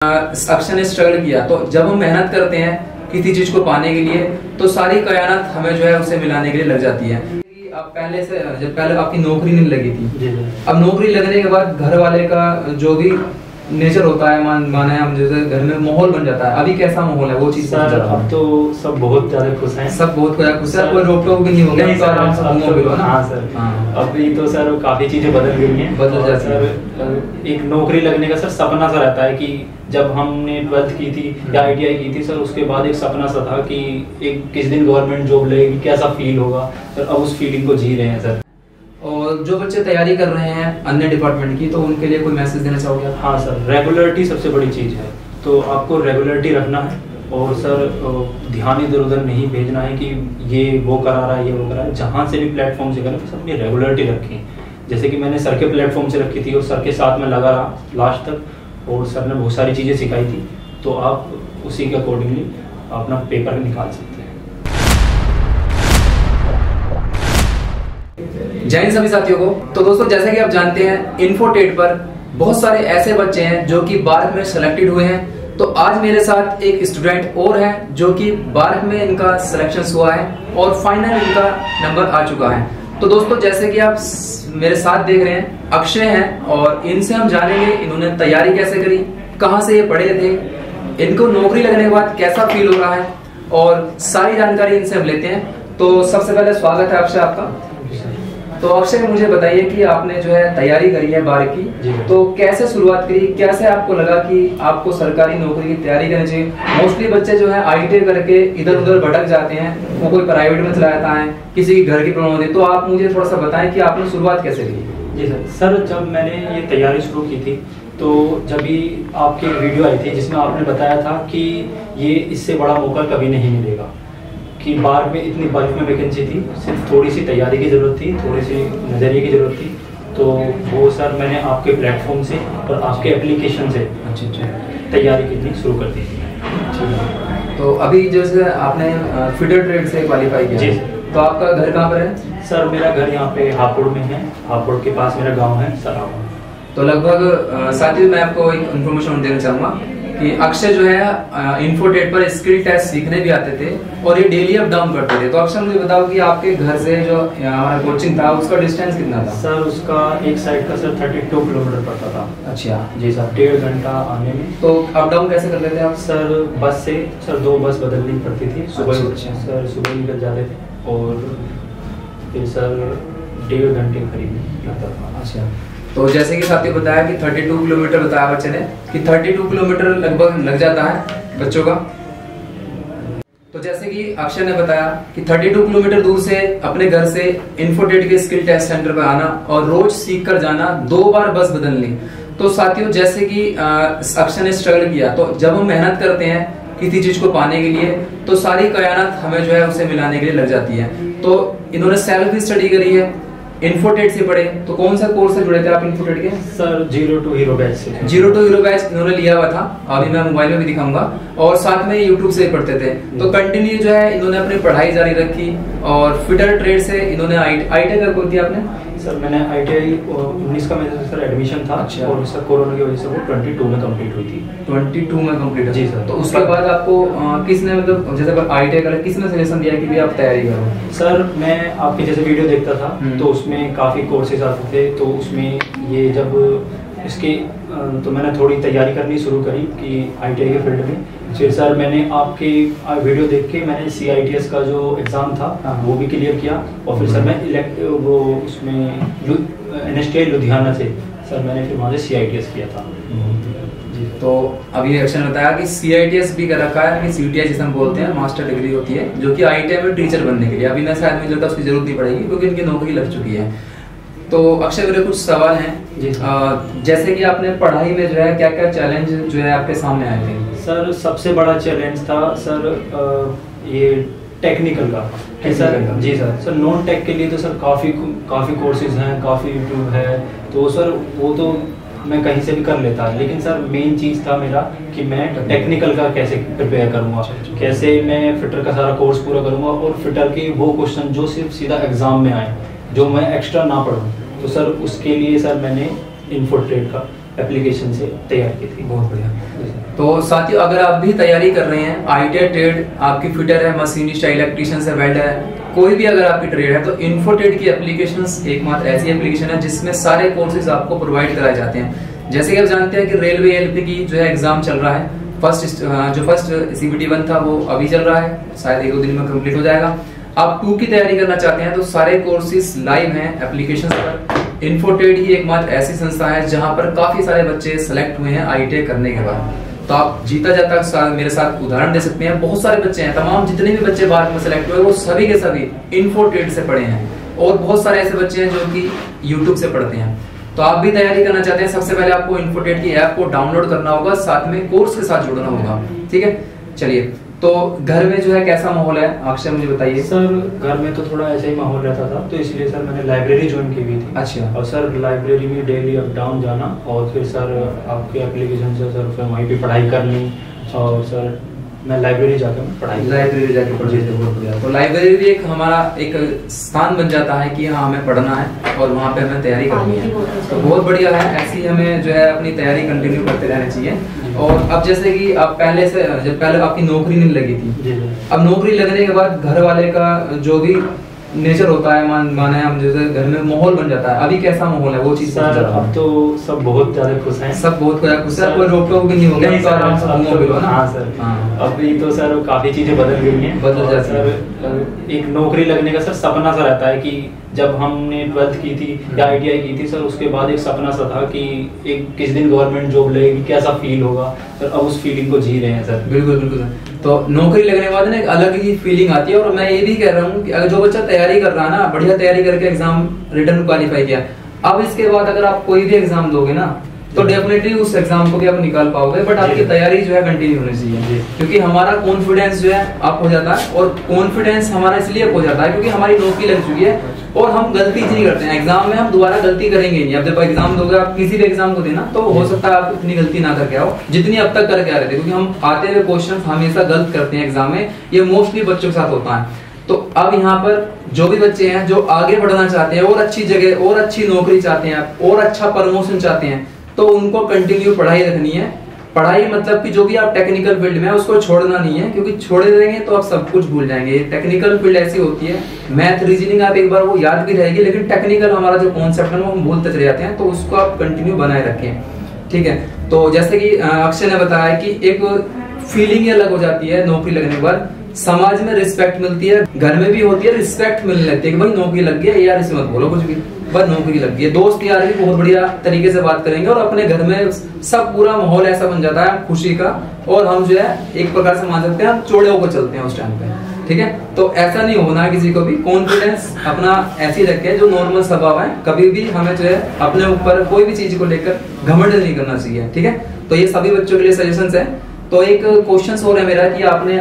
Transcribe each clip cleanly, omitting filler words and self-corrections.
अक्षय ने स्ट्रगल किया, तो जब हम मेहनत करते हैं किसी चीज को पाने के लिए तो सारी कायनात हमें जो है उसे मिलाने के लिए लग जाती है। अब पहले आपकी नौकरी नहीं लगी थी, अब नौकरी लगने के बाद घर वाले का जो भी नेचर होता है माने हम जैसे घर में माहौल बन जाता है। अभी कैसा माहौल है वो चीज? सर अब तो सब बहुत ज्यादा खुश हैं, सब बहुत खुश है, कोई रोक टोक भी नहीं होगा, तो आराम से घूमो ना। हाँ सर, अभी तो सर काफी चीजें बदल गई हैं, बदल जाती है। सर एक नौकरी लगने का सर सपना सा रहता है कि जब हमने 12th की थी या ITI की थी सर, उसके बाद एक सपना सा था कि एक किस दिन गवर्नमेंट जॉब लगेगी, कैसा फील होगा सर। अब उस फीलिंग को जी रहे हैं सर। और जो बच्चे तैयारी कर रहे हैं अन्य डिपार्टमेंट की, तो उनके लिए कोई मैसेज देना चाहोगे? हाँ सर, रेगुलरिटी सबसे बड़ी चीज़ है, तो आपको रेगुलरिटी रखना है और सर ध्यान इधर उधर नहीं भेजना है कि ये वो करा रहा है, ये वो करा है। जहाँ से भी प्लेटफॉर्म से करें सब अपनी रेगुलरिटी रखें। जैसे कि मैंने सर के प्लेटफॉर्म से रखी थी और सर के साथ में लगा रहा लास्ट तक, और सर ने बहुत सारी चीज़ें सिखाई थी, तो आप उसी के अकॉर्डिंगली अपना पेपर निकाल सकते हैं। जय हिंद सभी साथियों को। तो दोस्तों, जैसे कि आप जानते हैं इन्फोटेट पर बहुत सारे ऐसे बच्चे हैं जो कि 12th में सेलेक्टेड हुए हैं। तो आज मेरे साथ एक स्टूडेंट और है जो कि 12th में इनका सिलेक्शन हुआ है और फाइनल इनका नंबर आ चुका है। तो दोस्तों, जैसे कि आप मेरे साथ देख रहे हैं, अक्षय हैं और इनसे हम जानेंगे इन्होंने तैयारी कैसे करी, कहाँ से ये पढ़े थे, इनको नौकरी लगने के बाद कैसा फील हो रहा है, और सारी जानकारी इनसे हम लेते हैं। तो सबसे पहले स्वागत है अक्षय आपका। तो अक्षय, मुझे बताइए कि आपने जो है तैयारी करी है 12 की, तो कैसे शुरुआत करी, कैसे आपको लगा कि आपको सरकारी नौकरी की तैयारी करनी चाहिए? मोस्टली बच्चे जो है ITI करके इधर उधर भटक जाते हैं, वो कोई प्राइवेट में चला जाता है, किसी की घर की प्रॉब्लम होती है। तो आप मुझे थोड़ा सा बताएं कि आपने शुरुआत कैसे की? जी सर, जब मैंने ये तैयारी शुरू की थी तो जब भी आपकी वीडियो आई थी जिसमें आपने बताया था कि ये इससे बड़ा मौका कभी नहीं मिलेगा, कि 12 में इतनी बल्क में वैकेंसी थी, सिर्फ थोड़ी सी तैयारी की ज़रूरत थी, थोड़ी सी नज़रिए की ज़रूरत थी। तो वो सर मैंने आपके प्लेटफॉर्म से और आपके एप्लीकेशन से तैयारी करनी शुरू कर दी थी। तो अभी जैसे आपने फीडर ट्रेड से क्वालिफाई किया जी, तो आपका घर कहाँ पर है? सर मेरा घर यहाँ पे हापुड़ में है, हापुड़ के पास मेरा गाँव है सरावा। तो लगभग साथियों, मैं आपको एक इन्फॉर्मेशन देना चाहूँगा कि अक्षय जो है इन्फोटेट पर स्किल टेस्ट सीखने भी आते थे और ये डेली अप डाउन करते थे। तो अक्षय, मुझे बताओ कि आपके घर से जो हमारा कोचिंग था उसका डिस्टेंस कितना था? सर उसका एक साइड का सर 32 किलोमीटर पड़ता था। अच्छा जी सर, 1.5 घंटा आने में। तो अप डाउन कैसे करते थे आप? सर बस से सर 2 बस बदलनी पड़ती थी सुबह। अच्छा। सर सुबह निकल जाते थे और फिर सर 1.5 घंटे करीब लगता था। अच्छा, तो जैसे कि साथियों बताया कि 32 किलोमीटर बताया बच्चे ने कि 32 किलोमीटर लगभग लग जाता है बच्चों का। तो जैसे कि अक्षय ने बताया कि 32 किलोमीटर दूर से अपने घर से इन्फोटेट के स्किल टेस्ट सेंटर पर आना और रोज सीख कर जाना, 2 बार बस बदलनी। तो साथियों, जैसे कि अक्षय ने स्ट्रगल किया, तो जब हम मेहनत करते हैं किसी चीज को पाने के लिए तो सारी कायनात हमें जो है उसे मिलाने के लिए लग जाती है। तो इन्होंने सेल्फ भी स्टडी करी है, इन्फोटेट से पढ़े। तो कौन सा कोर्स से जुड़े थे आप इन्फोटेट के? सर 0 to Hero बैच से। 0 to Hero बैच इन्होंने लिया हुआ था, अभी मैं मोबाइल में भी दिखाऊंगा, और साथ में YouTube से पढ़ते थे। तो कंटिन्यू जो है इन्होंने अपनी पढ़ाई जारी रखी और फिटर ट्रेड से इन्होंने ITI कर कौन थी आपने? सर मैंने ITI 19 का मेरा सर एडमिशन था। अच्छा। और सर कोरोना की वजह से वो 22 में कंप्लीट हुई थी। 22 में कंप्लीट? जी सर। तो उसके बाद आपको किसने, मतलब जैसे ITI करा, किसने सजेशन दिया कि भी आप तैयारी करो? सर मैं आपकी जैसे वीडियो देखता था तो उसमें काफ़ी कोर्सेज आते थे, तो उसमें ये जब इसके तो मैंने थोड़ी तैयारी करनी शुरू करी कि ITI के फील्ड में। फिर सर मैंने आपके वीडियो देख के मैंने CITS का जो एग्ज़ाम था वो भी क्लियर किया, और फिर सर मैं वो उसमें NSTI लुधियाना से सर मैंने फिर वहाँ से CITS किया था। तो अभी अक्षय ने बताया कि CITS भी कर रखा है, CTI जिसे हम बोलते हैं, मास्टर डिग्री होती है, जो कि ITI में टीचर बनने के लिए। अभी मैं शायद मुझे लगता है उसकी जरूरत नहीं पड़ेगी क्योंकि इनकी नौकरी लग चुकी है। तो अक्षय, मेरे कुछ सवाल हैं। जैसे कि आपने पढ़ाई में जो है क्या क्या चैलेंज जो है आपके सामने आए थे? सर सबसे बड़ा चैलेंज था सर ये टेक्निकल का। जी सर नॉन टेक के लिए तो सर काफ़ी कोर्सेज हैं, काफ़ी यूट्यूब है, तो सर वो तो मैं कहीं से भी कर लेता, लेकिन सर मेन चीज़ था मेरा कि मैं टेक्निकल का कैसे प्रिपेयर करूँगा, कैसे मैं फिटर का सारा कोर्स पूरा करूँगा और फिटर के वो क्वेश्चन जो सिर्फ सीधा एग्ज़ाम में आए, जो मैं एक्स्ट्रा ना पढ़ूँ। तो सर उसके लिए सर मैंने इन्फोटेट का एप्लीकेशन से तैयार की थी। बहुत बढ़िया। तो साथियों, अगर आप भी तैयारी कर रहे हैं, ITI ट्रेड आपकी फिटर है, मशीनिस्ट है, इलेक्ट्रीशियन है, वेल्डर है, कोई भी अगर आपकी ट्रेड है, तो इन्फोटेड की एप्लीकेशंस एकमात्र ऐसी एप्लीकेशन है जिसमें सारे कोर्सेज आपको प्रोवाइड कराए जाते हैं। जैसे कि आप जानते हैं कि रेलवे LP की जो है एग्जाम चल रहा है, फर्स्ट CBT 1 था वो अभी चल रहा है, शायद 1-2 दिन में कंप्लीट हो जाएगा। आप 2 की तैयारी करना चाहते हैं तो सारे कोर्सेज लाइव हैं एप्लीकेशंस पर। इन्फोटेड ही एकमात्र ऐसी संस्था है जहां पर काफी सारे बच्चे सेलेक्ट हुए हैं ITI करने के बाद। तो आप जीता जाता मेरे साथ उदाहरण दे सकते हैं। बहुत सारे बच्चे हैं, तमाम जितने भी बच्चे भारत में सेलेक्ट हुए वो सभी के सभी इन्फोटेड से पढ़े हैं, और बहुत सारे ऐसे बच्चे हैं जो कि यूट्यूब से पढ़ते हैं। तो आप भी तैयारी करना चाहते हैं, सबसे पहले आपको इन्फोटेड की ऐप को डाउनलोड करना होगा, साथ में कोर्स के साथ जुड़ना होगा। ठीक है, चलिए। तो घर में जो है कैसा माहौल है, अक्षय मुझे बताइए। सर घर में तो थोड़ा ऐसा ही माहौल रहता था, तो इसलिए सर मैंने लाइब्रेरी ज्वाइन की हुई थी। अच्छा। और सर लाइब्रेरी में डेली अप डाउन जाना, और फिर सर आपके एप्लीकेशन से सर फिर वहीं पे पढ़ाई करनी, और सर मैं लाइब्रेरी जाकर पढ़ाई पढ़ी। तो लाइब्रेरी भी एक हमारा एक स्थान बन जाता है कि हाँ हमें पढ़ना है और वहाँ पे हमें तैयारी करनी है। तो बहुत बढ़िया है, ऐसी हमें जो है अपनी तैयारी कंटिन्यू करते रहना चाहिए। और अब जैसे कि आप जब पहले आपकी नौकरी नहीं लगी थी, अब नौकरी लगने के बाद घर वाले का जो भी नेचर होता है, माने हम जैसे घर में माहौल बन जाता है, अभी कैसा माहौल है वो चीज सर? अब तो सब बहुत ज्यादा खुश हैं, सब बहुत खुश है, कोई रोक टोक भी नहीं हो गया। हाँ सर, अभी तो सर काफी चीजें बदल गई हैं, बदल जाती है। सर एक नौकरी लगने का सर सपना सा रहता है कि जब हमने 12th की थी या ITI की थी सर, उसके बाद एक सपना सा था कि एक किस दिन गवर्नमेंट जॉब लगेगी, कैसा फील होगा सर। अब उस फीलिंग को जी रहे हैं सर। बिल्कुल बिल्कुल। तो नौकरी लगने के बाद ना एक अलग ही फीलिंग आती है। और मैं ये भी कह रहा हूँ कि अगर जो बच्चा तैयारी कर रहा है ना, बढ़िया तैयारी करके एग्जाम रिटर्न क्वालिफाई किया, अब इसके बाद अगर आप कोई भी एग्जाम दोगे ना तो डेफिनेटली उस एग्जाम को भी आप निकाल पाओगे, बट आपकी तैयारी जो है कंटिन्यू होनी चाहिए, क्योंकि हमारा कॉन्फिडेंस जो है अप हो जाता है। और कॉन्फिडेंस हमारा इसलिए हो जाता है क्योंकि हमारी नौकरी लग चुकी है और हम गलती नहीं करते हैं। एग्जाम में हम दोबारा गलती करेंगे नहीं। अब जब एग्जाम दोगे, आप किसी भी एग्जाम को देना, तो हो सकता है आप इतनी गलती ना करके आओ जितनी अब तक करके आ रहे थे, क्योंकि हम आते हुए क्वेश्चन हमेशा गलत करते हैं एग्जाम में। ये मोस्टली बच्चों के साथ होता है। तो अब यहाँ पर जो भी बच्चे हैं जो आगे बढ़ना चाहते हैं और अच्छी जगह और अच्छी नौकरी चाहते हैं और अच्छा प्रमोशन चाहते हैं, तो उनको कंटिन्यू पढ़ाई रखनी है। पढ़ाई मतलब कि जो भी आप टेक्निकल फील्ड में है उसको छोड़ना नहीं है, क्योंकि छोड़े देंगे तो आप सब कुछ भूल जाएंगे। टेक्निकल फील्ड ऐसी होती है, मैथ रीजनिंग आप एक बार वो याद भी रहेगी, लेकिन टेक्निकल हमारा जो कॉन्सेप्ट है वो हम भूलते चले जाते हैं, तो उसको आप कंटिन्यू बनाए रखें। ठीक है। तो जैसे कि अक्षय ने बताया कि एक फीलिंग अलग हो जाती है नौकरी लगने के बाद, समाज में रिस्पेक्ट मिलती है, घर में भी होती है, रिस्पेक्ट मिलने लगती है कि भाई नौकरी लग गई यार, इसे मत बोलो कुछ भी, बस नौकरी लग गई। दोस्त यार भी बहुत बढ़िया तरीके से बात करेंगे और अपने घर में सब पूरा माहौल ऐसा बन जाता है खुशी का, और हम जो है एक प्रकार से मान सकते हैं हम चौड़े होकर चलते हैं उस टाइम पे। ठीक है। तो ऐसा नहीं होना है किसी को भी, कॉन्फिडेंस अपना ऐसे ही रखे जो नॉर्मल स्वभाव है। कभी भी हमें जो है अपने ऊपर कोई भी चीज को लेकर घमंड नहीं करना चाहिए। ठीक है। तो ये सभी बच्चों के लिए सजेशंस है। तो एक क्वेश्चन हो रहा है मेरा कि आपने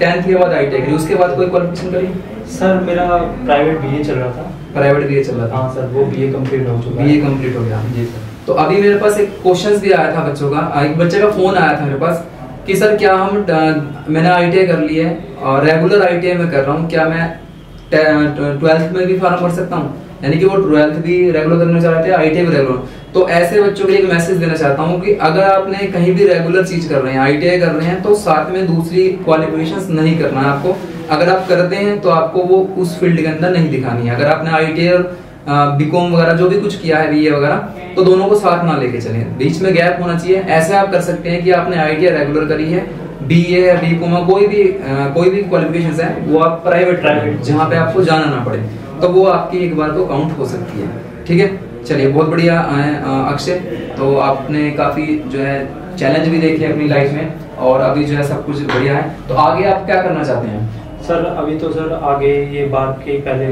10th के बाद ITI करी, उसके बाद कोई क्वालिफिकेशन करी? सर मेरा प्राइवेट BA चल रहा था। प्राइवेट BA चल रहा था? हाँ सर, वो BA कंप्लीट हो चुका है। BA कंप्लीट हो गया जी सर। तो अभी मेरे पास एक क्वेश्चंस भी आया था बच्चों का, एक बच्चे का फोन आया था मेरे पास कि सर क्या मैंने ITI कर ली है और रेगुलर ITI में कर रहा हूँ, क्या मैं 12th में भी फॉर्म भर सकता हूँ? यानी कि वो 12th भी रेगुलर करना चाह रहे थे, ITI भी रेगुलर। तो ऐसे बच्चों के लिए एक मैसेज देना चाहता हूँ कि अगर आपने कहीं भी रेगुलर चीज कर रहे हैं, ITI कर रहे हैं, तो साथ में दूसरी क्वालिफिकेशंस नहीं करना है आपको। अगर आप करते हैं तो आपको वो उस फील्ड के अंदर नहीं दिखानी है। अगर आपने ITI और BCom वगैरह जो भी कुछ किया है, BA वगैरह, तो दोनों को साथ ना लेके चलें, बीच में गैप होना चाहिए। ऐसे आप कर सकते हैं कि आपने ITI रेगुलर करी है, BA है, BCom, कोई भी क्वालिफिकेशंस है, वो आप प्राइवेट जहाँ पे आपको जाना ना पड़े, तो वो आपकी एक बार को काउंट हो सकती है। ठीक है। चलिए, बहुत बढ़िया अक्षय। तो आपने काफी जो है चैलेंज भी देखे अपनी लाइफ में, और अभी जो है सब कुछ बढ़िया है। तो आगे आप क्या करना चाहते हैं? सर अभी तो सर आगे ये बार के पहले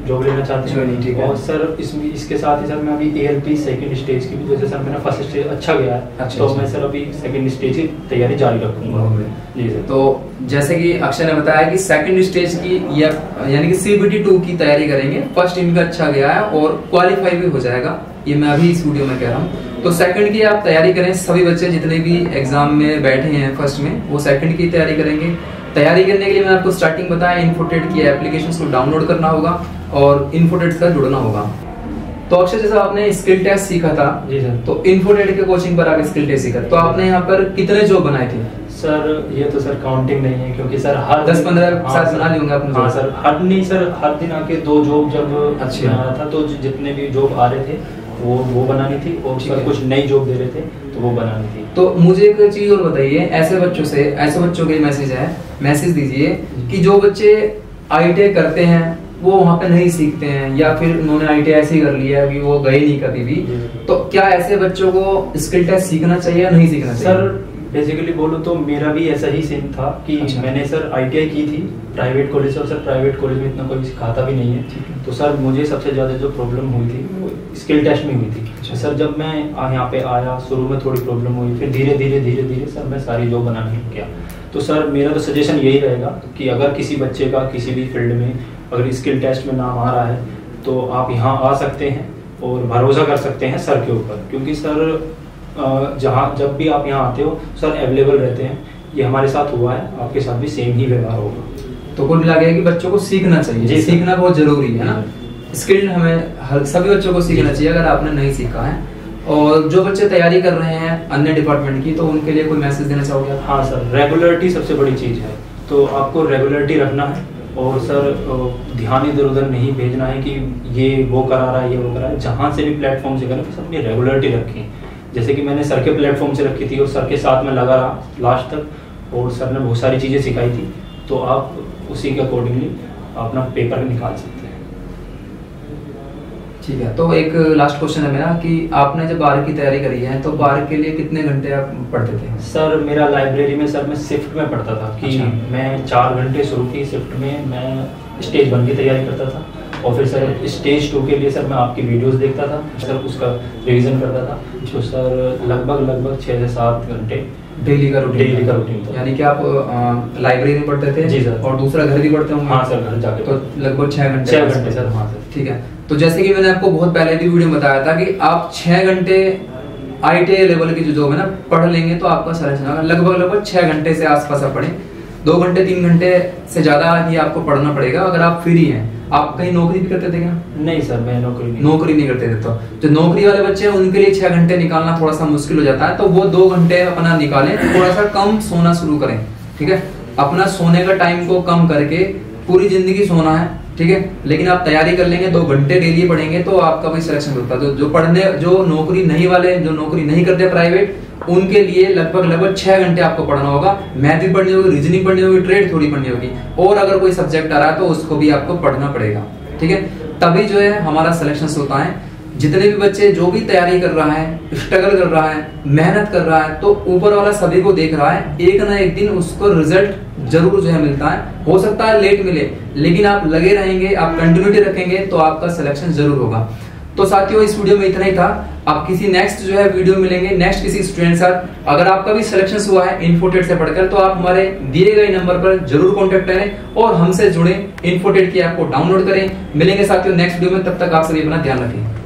जॉब लेना चाहते हैं। ठीक है। और सर इसके साथ ही सर मैं अभी ALP सेकंड स्टेज की भी, जैसे सर मेरा फर्स्ट स्टेज अच्छा गया है, तो मैं सर अभी सेकंड स्टेज की तैयारी जारी रखूंगा। जी सर। तो जैसे कि अक्षय ने बताया कि सेकंड स्टेज की यानी कि CBT 2 की तैयारी करेंगे। फर्स्ट इनका अच्छा गया है और क्वालिफाई भी हो जाएगा, ये मैं अभी इस वीडियो में कह रहा हूँ। तो सेकंड की आप तैयारी करें। सभी बच्चे जितने भी एग्जाम में बैठे हैं फर्स्ट में, वो सेकंड की तैयारी करेंगे। तैयारी करने के लिए मैंने आपको स्टार्टिंग बताया, इन्फोटेड की एप्लीकेशंस को डाउनलोड करना होगा और इन्फोटेड से जुड़ना होगा। तो अक्षय जैसा आपने स्किल टेस्ट सीखा था जी सर, तो इन्फोटेड के कोचिंग पर आके स्किल टेस्ट सीखा, तो आपने यहाँ पर कितने जॉब बनाए थे? सर ये तो सर काउंटिंग नहीं है, क्योंकि सर हर 10-15 साल बना लिए होंगे आपने। हाँ सर, हर नहीं सर, हर दिन आके 2 जॉब जब अच्छा बनाया था, तो जितने भी जॉब आ रहे थे वो बनानी थी, और सर कुछ नई जॉब दे रहे थे तो वो बनानी थी। तो मुझे एक चीज और बताइए, ऐसे बच्चों के मैसेज दीजिए कि जो बच्चे ITI करते हैं वो वहाँ पे नहीं सीखते हैं, या फिर उन्होंने ITI ऐसे ही कर लिया कि वो गए नहीं कभी भी, तो क्या ऐसे बच्चों को स्किल टेस्ट सीखना चाहिए या नहीं सीखना चाहिए? सर बेसिकली बोलूँ तो मेरा भी ऐसा ही सीन था कि अच्छा। मैंने सर ITI की थी प्राइवेट कॉलेज से, और सर प्राइवेट कॉलेज में इतना कोई सिखाता भी नहीं है, तो सर मुझे सबसे ज़्यादा जो प्रॉब्लम हुई थी वो स्किल टेस्ट में हुई थी। अच्छा। सर जब मैं यहाँ पे आया, शुरू में थोड़ी प्रॉब्लम हुई, फिर धीरे धीरे सर मैं सारी जॉब बनाने लग गया। तो सर मेरा तो सजेशन यही रहेगा कि अगर किसी बच्चे का किसी भी फील्ड में अगर स्किल टेस्ट में नाम आ रहा है तो आप यहाँ आ सकते हैं और भरोसा कर सकते हैं सर के ऊपर, क्योंकि सर जब भी आप यहाँ आते हो सर अवेलेबल रहते हैं। ये हमारे साथ हुआ है, आपके साथ भी सेम ही व्यवहार होगा। तो कुल मिला के कि बच्चों को सीखना चाहिए जी, सीखना बहुत जरूरी है ना, स्किल हमें सभी बच्चों को सीखना चाहिए अगर आपने नहीं सीखा है। और जो बच्चे तैयारी कर रहे हैं अन्य डिपार्टमेंट की, तो उनके लिए कोई मैसेज देना चाहोगे आप? हाँ सर, रेगुलरिटी सबसे बड़ी चीज़ है, तो आपको रेगुलरिटी रखना है, और सर ध्यान इधर उधर नहीं भेजना है कि ये वो करा रहा है, ये वो करा है। जहाँ से भी प्लेटफॉर्म से करें तो अपनी रेगुलरिटी रखें, जैसे कि मैंने सर के प्लेटफॉर्म से रखी थी और सर के साथ में लगा रहा लास्ट तक, और सर ने बहुत सारी चीज़ें सिखाई थी, तो आप उसी के अकॉर्डिंगली अपना पेपर निकाल सकते हैं। ठीक है, तो एक लास्ट क्वेश्चन है मेरा कि आपने जब बार की तैयारी करी है तो बार के लिए कितने घंटे आप पढ़ते थे? सर मेरा लाइब्रेरी में सर मैं शिफ्ट में पढ़ता था कि अच्छा। मैं 4 घंटे शुरू की शिफ्ट में मैं स्टेज 1 की तैयारी करता था, और फिर सर स्टेज 2 के लिए सर मैं आपकी वीडियोस देखता था, सर उसका रिवीजन करता था। तो सर लगभग 6 से 7 घंटे डेली का रूटीन था। यानी कि आप लाइब्रेरी में पढ़ते थे? जी सर। और दूसरा घर भी पढ़ते होंगे? हाँ सर, घर जाके तो लगभग 6 घंटे। 6 घंटे सर। हाँ सर। ठीक है, तो जैसे कि मैंने आपको बहुत पहले भी वीडियो में बताया था कि आप 6 घंटे ITI लेवल की जो जॉब है ना पढ़ लेंगे तो आपका सिलेक्शन होगा। लगभग 6 घंटे से आसपास आप पढ़ें, 2 घंटे 3 घंटे से ज्यादा ही आपको पढ़ना पड़ेगा अगर आप फ्री हैं। आप कहीं नौकरी भी करते थे क्या? नहीं सर, मैं नौकरी नहीं करते थे। तो जो नौकरी वाले बच्चे हैं उनके लिए 6 घंटे निकालना थोड़ा सा मुश्किल हो जाता है, तो वो 2 घंटे अपना निकालें, थोड़ा सा कम सोना शुरू करें। ठीक है, अपना सोने का टाइम को कम करके, पूरी जिंदगी सोना है ठीक है, लेकिन आप तैयारी कर लेंगे 2 घंटे डेली पढ़ेंगे तो आपका भी सिलेक्शन होता है। जो नौकरी नहीं वाले, जो नौकरी नहीं करते प्राइवेट, उनके लिए लगभग 6 घंटे आपको पढ़ना होगा। मैथ भी पढ़नी होगी, रीजनिंग पढ़नी होगी, ट्रेड थोड़ी पढ़नी होगी, और अगर कोई सब्जेक्ट आ रहा है तो उसको भी आपको पढ़ना पड़ेगा। ठीक है, तभी जो है हमारा सिलेक्शन होता है। जितने भी बच्चे जो भी तैयारी कर रहा है, स्ट्रगल कर रहा है, मेहनत कर रहा है, तो ऊपर वाला सभी को देख रहा है, एक ना एक दिन उसको रिजल्ट जरूर जो है मिलता है। हो सकता है लेट मिले, लेकिन आप लगे रहेंगे, आप कंटिन्यूटी रखेंगे तो आपका सिलेक्शन जरूर होगा। तो साथियों, इस वीडियो में इतना ही था। आप किसी नेक्स्ट जो है वीडियो मिलेंगे नेक्स्ट किसी स्टूडेंट के साथ। अगर आपका भी सिलेक्शन हुआ है इन्फोटेट से पढ़कर, तो आप हमारे दिए गए नंबर पर जरूर कांटेक्ट करें और हमसे जुड़े, इन्फोटेट की ऐप को डाउनलोड करें। मिलेंगे साथियों नेक्स्ट वीडियो में, तब तक आप सभी अपना ध्यान रखें।